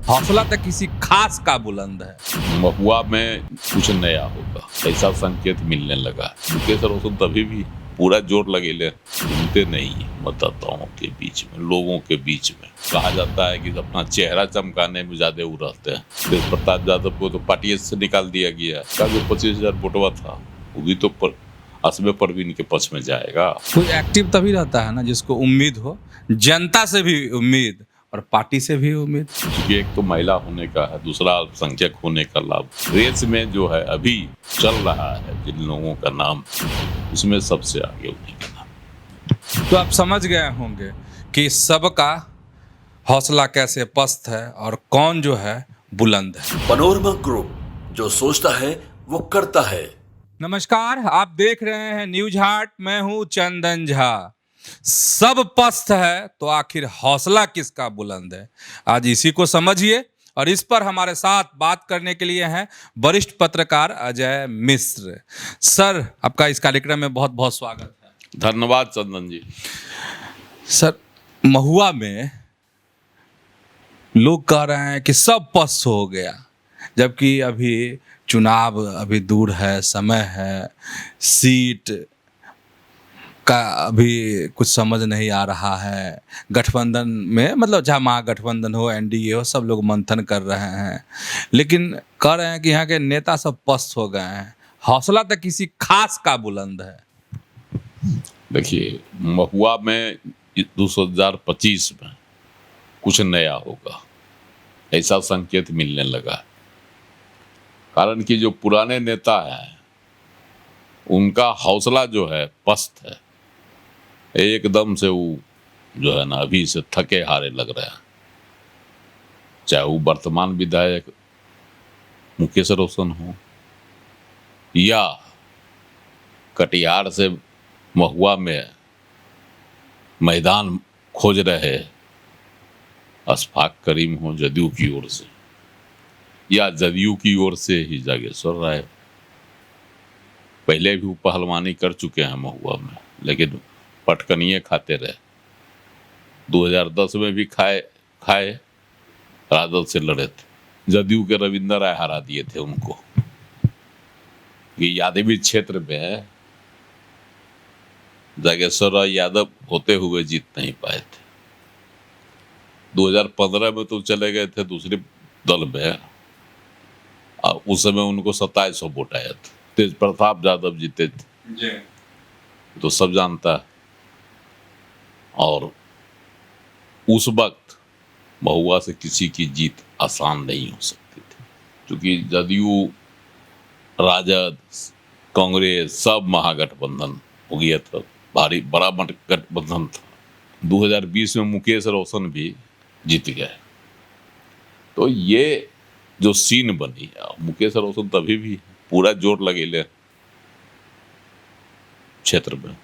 हौसला तो किसी खास का बुलंद है। महुआ में कुछ नया होगा ऐसा संकेत मिलने लगा। मुकेश रोशन तभी भी पूरा जोर लगेले घूमते नहीं है मतदाताओं के बीच में, लोगों के बीच में। कहा जाता है कि अपना चेहरा चमकाने में ज्यादा वो रहते हैं। तेज प्रताप यादव को तो पार्टी से निकाल दिया गया। का जो 25,000 वोटवा था वो भी तो असम परवीन के पक्ष में जाएगा। कोई एक्टिव तभी रहता है ना जिसको उम्मीद हो, जनता से भी उम्मीद और पार्टी से भी उम्मीद। क्योंकि एक तो महिला होने का है, दूसरा अल्पसंख्यक होने का लाभ। रेस में जो है अभी चल रहा है जिन लोगों का नाम, उसमें सबसे आगे उन्हीं का नाम। तो आप समझ गए होंगे कि सबका हौसला कैसे पस्त है और कौन जो है बुलंद है। पनोरमा ग्रुप, जो सोचता है वो करता है। नमस्कार, आप देख रहे हैं न्यूज हाट। मैं हूं चंदन झा। सब पस्त है तो आखिर हौसला किसका बुलंद है, आज इसी को समझिए। और इस पर हमारे साथ बात करने के लिए हैं वरिष्ठ पत्रकार अजय मिश्र। सर, आपका इस कार्यक्रम में बहुत बहुत स्वागत है। धन्यवाद चंदन जी। सर, महुआ में लोग कह रहे हैं कि सब पस्त हो गया, जबकि अभी चुनाव अभी दूर है, समय है, सीट का अभी कुछ समझ नहीं आ रहा है। गठबंधन में मतलब जहाँ महागठबंधन हो, एनडीए हो, सब लोग मंथन कर रहे हैं, लेकिन कह रहे हैं कि यहाँ के नेता सब पस्त हो गए हैं। हौसला तो किसी खास का बुलंद है। देखिए, महुआ में 2025 में कुछ नया होगा ऐसा संकेत मिलने लगा। कारण कि जो पुराने नेता हैं उनका हौसला जो है पस्त है, एकदम से वो जो है ना अभी से थके हारे लग रहे हैं। चाहे वो वर्तमान विधायक मुकेश रोशन हो या कटिहार से महुआ में मैदान खोज रहे अशफाक करीम हो जदयू की ओर से, या जदयू की ओर से ही जागेश्वर राय। पहले भी वो पहलवानी कर चुके हैं महुआ में, लेकिन पटकनिए खाते रहे। 2010 में भी खाए राजद से लड़े थे। जदयू के रविंद्र राय हरा दिए थे उनको। कि यादवी क्षेत्र में जागेश्वर राय यादव होते हुए जीत नहीं पाए थे। 2015 में तो चले गए थे दूसरे दल में, और उस समय उनको 2700 वोट आया था। तेज प्रताप यादव जीते थे तो सब जानता है। और उस वक्त महुआ से किसी की जीत आसान नहीं हो सकती थी, क्योंकि जदयू, राजद, कांग्रेस सब महागठबंधन हो गया था। भारी बड़ा गठबंधन था। 2020 में मुकेश रोशन भी जीत गए। तो ये जो सीन बनी है, मुकेश रोशन तभी भी पूरा जोर लगेले क्षेत्र में,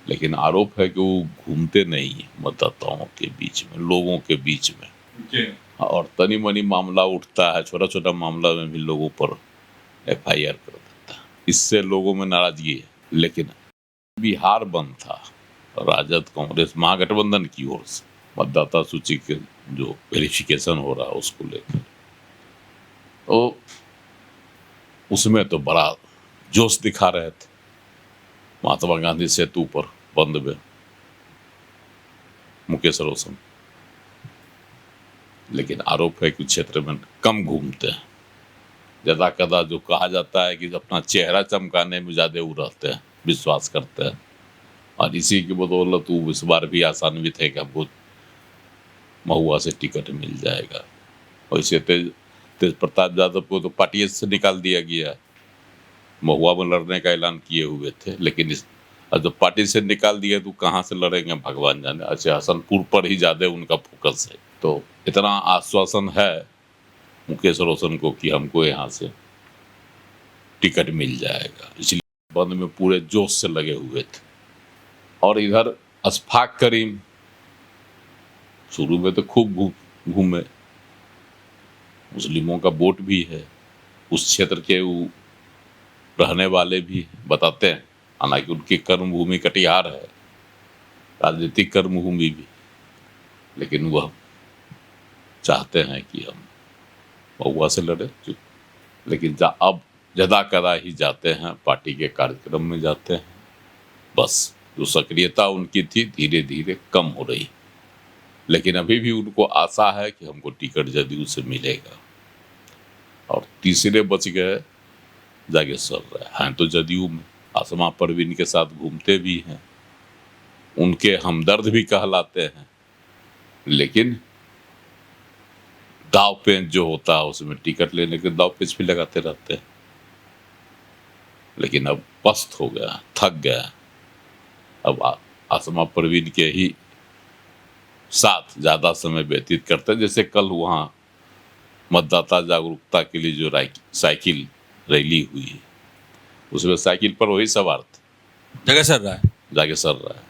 लेकिन आरोप है कि वो घूमते नहीं है मतदाताओं के बीच में, लोगों के बीच में। और तनी मनी मामला उठता है, छोटा छोटा मामला में भी लोगों पर FIR कर देता है। इससे लोगों में नाराजगी है। लेकिन बिहार बंद था राजद कांग्रेस महागठबंधन की ओर से, मतदाता सूची के जो वेरिफिकेशन हो रहा है उसको लेकर, तो उसमें तो बड़ा जोश दिखा रहे थे। महात्मा गांधी सेतु पर बंद में मुकेश रोशन, लेकिन आरोप है कि क्षेत्र में कम घूमते हैं। ज्यादा कदा जो कहा जाता है कि अपना चेहरा चमकाने में ज्यादा वो रहते हैं, विश्वास करते हैं। और इसी की बदौलत वो इस बार भी आसान्वित है कि हमको महुआ से टिकट मिल जाएगा। वैसे तेज प्रताप यादव को तो पार्टी से निकाल दिया गया। महुआ में लड़ने का ऐलान किए हुए थे, लेकिन जब पार्टी से निकाल दिया तो कहाँ से लड़ेंगे भगवान जाने। अच्छा, हसनपुर पर ही ज्यादा उनका फोकस है। तो इतना आश्वासन है मुकेश रोशन को कि हमको यहाँ से टिकट मिल जाएगा, इसलिए बंद में पूरे जोश से लगे हुए थे। और इधर अशफाक करीम शुरू में तो खूब घूमे, मुस्लिमों का वोट भी है, उस क्षेत्र के वो रहने वाले भी बताते हैं। हालांकि उनकी कर्मभूमि कटिहार है, राजनीतिक कर्मभूमि भी, लेकिन वह चाहते हैं कि हम महुआ से लड़े, लेकिन अब जदा कदा ही जाते हैं, पार्टी के कार्यक्रम में जाते हैं। बस जो सक्रियता उनकी थी धीरे धीरे कम हो रही, लेकिन अभी भी उनको आशा है कि हमको टिकट जदयू से मिलेगा। और तीसरे बच गए जागेश्वर राय, हैं तो जदयू में, आसमा परवीन के साथ घूमते भी हैं, उनके हमदर्द भी कहलाते हैं, लेकिन दाव पेच जो होता है उसमें टिकट लेने के दाव पेच भी लगाते रहते हैं। लेकिन अब पस्त हो गया, थक गया, अब आसमा परवीन के ही साथ ज़्यादा समय व्यतीत करते हैं। जैसे कल वहाँ मतदाता जागरूकता के लिए जो साइकिल रैली हुई, उसमें साइकिल पर वही सवार थे, जागेश्वर राय।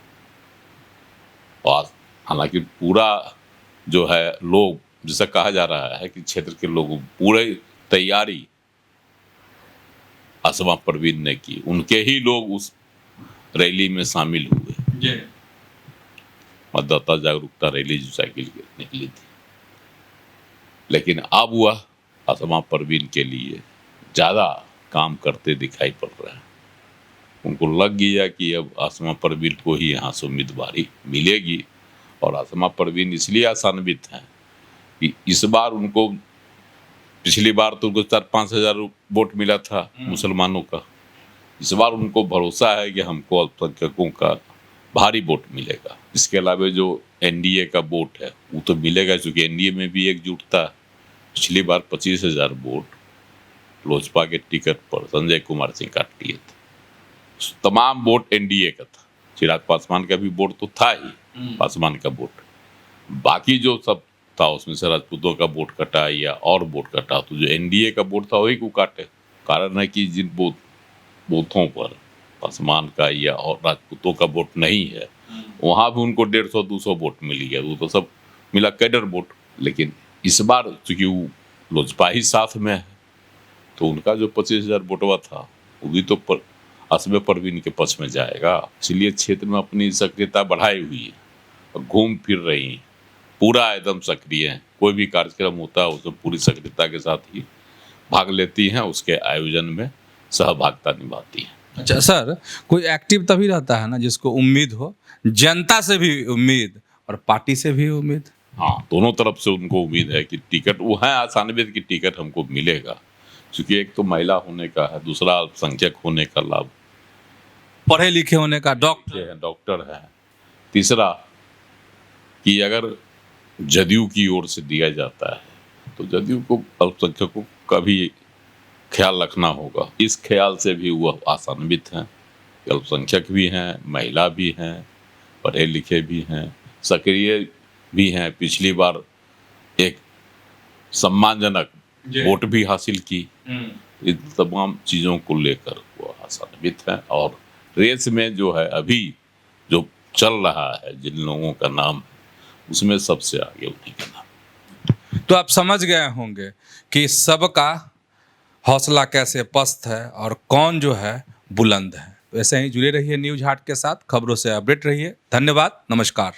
और हालांकि पूरा जो है लोग, जैसा कहा जा रहा है कि क्षेत्र के लोग पूरे तैयारी आसमा परवीन ने की, उनके ही लोग उस रैली में शामिल हुए। मतदाता जागरूकता रैली जो साइकिल निकली थी, लेकिन अब वह आसमा परवीन के लिए ज़्यादा काम करते दिखाई पड़ रहे हैं। उनको लग गया कि अब आसमा परवीन को ही यहाँ से उम्मीदवारी मिलेगी। और आसमा परवीन इसलिए आसान्वित हैं कि इस बार उनको, पिछली बार तो उनको 4-5 हज़ार वोट मिला था मुसलमानों का, इस बार उनको भरोसा है कि हमको अल्पसंख्यकों का भारी वोट मिलेगा। इसके अलावा जो एनडीए का वोट है वो तो मिलेगा, क्योंकि एनडीए में भी एकजुटता। पिछली बार 25,000 वोट लोजपा के टिकट पर संजय कुमार सिंह काट लिए थे। तमाम वोट एनडीए का था, चिराग पासवान का भी वोट तो था ही, पासवान का वोट, बाकी जो सब था उसमें से राजपूतों का वोट कटा या और वोट कटा, तो जो एनडीए का वोट था वही को काटे। कारण है कि जिन बूथों पर पासवान का या और राजपूतों का वोट नहीं है, वहाँ भी उनको 150-200 वोट मिल गया, वो तो सब मिला कैडर वोट। लेकिन इस बार चूंकि वो लोजपा ही साथ में है, तो उनका जो 25,000 वोटवा था वो भी तो आसमा परवीन के पक्ष में जाएगा। इसलिए क्षेत्र में अपनी सक्रियता बढ़ाई हुई है और घूम फिर रही है, पूरा एकदम सक्रिय है। कोई भी कार्यक्रम होता है उसमें पूरी सक्रियता के साथ ही भाग लेती हैं, उसके आयोजन में सहभागिता निभाती हैं। अच्छा सर, कोई एक्टिव तभी रहता है ना जिसको उम्मीद हो, जनता से भी उम्मीद और पार्टी से भी उम्मीद। हाँ, दोनों तरफ से उनको उम्मीद है कि टिकट, वो है आसान्वित कि टिकट हमको मिलेगा, क्योंकि एक तो महिला होने का है, दूसरा अल्पसंख्यक होने का लाभ, पढ़े लिखे होने का, डॉक्टर है, तीसरा कि अगर जदयू की ओर से दिया जाता है तो जदयू को अल्पसंख्यकों का भी ख्याल रखना होगा। इस ख्याल से भी वह आसान्वित हैं, अल्पसंख्यक भी हैं, महिला भी हैं, पढ़े लिखे भी हैं, सक्रिय भी हैं। पिछली बार एक सम्मानजनक वोट भी हासिल की। इन तमाम चीज़ों को लेकर वो आसान्वित हैं। और रेस में जो है अभी जो चल रहा है, जिन लोगों का नाम है, उसमें सबसे आगे उन्हीं का नाम। तो आप समझ गए होंगे कि सबका हौसला कैसे पस्त है और कौन जो है बुलंद है। तो ऐसे ही जुड़े रहिए न्यूज़ हाट के साथ, खबरों से अपडेट रहिए। धन्यवाद, नमस्कार।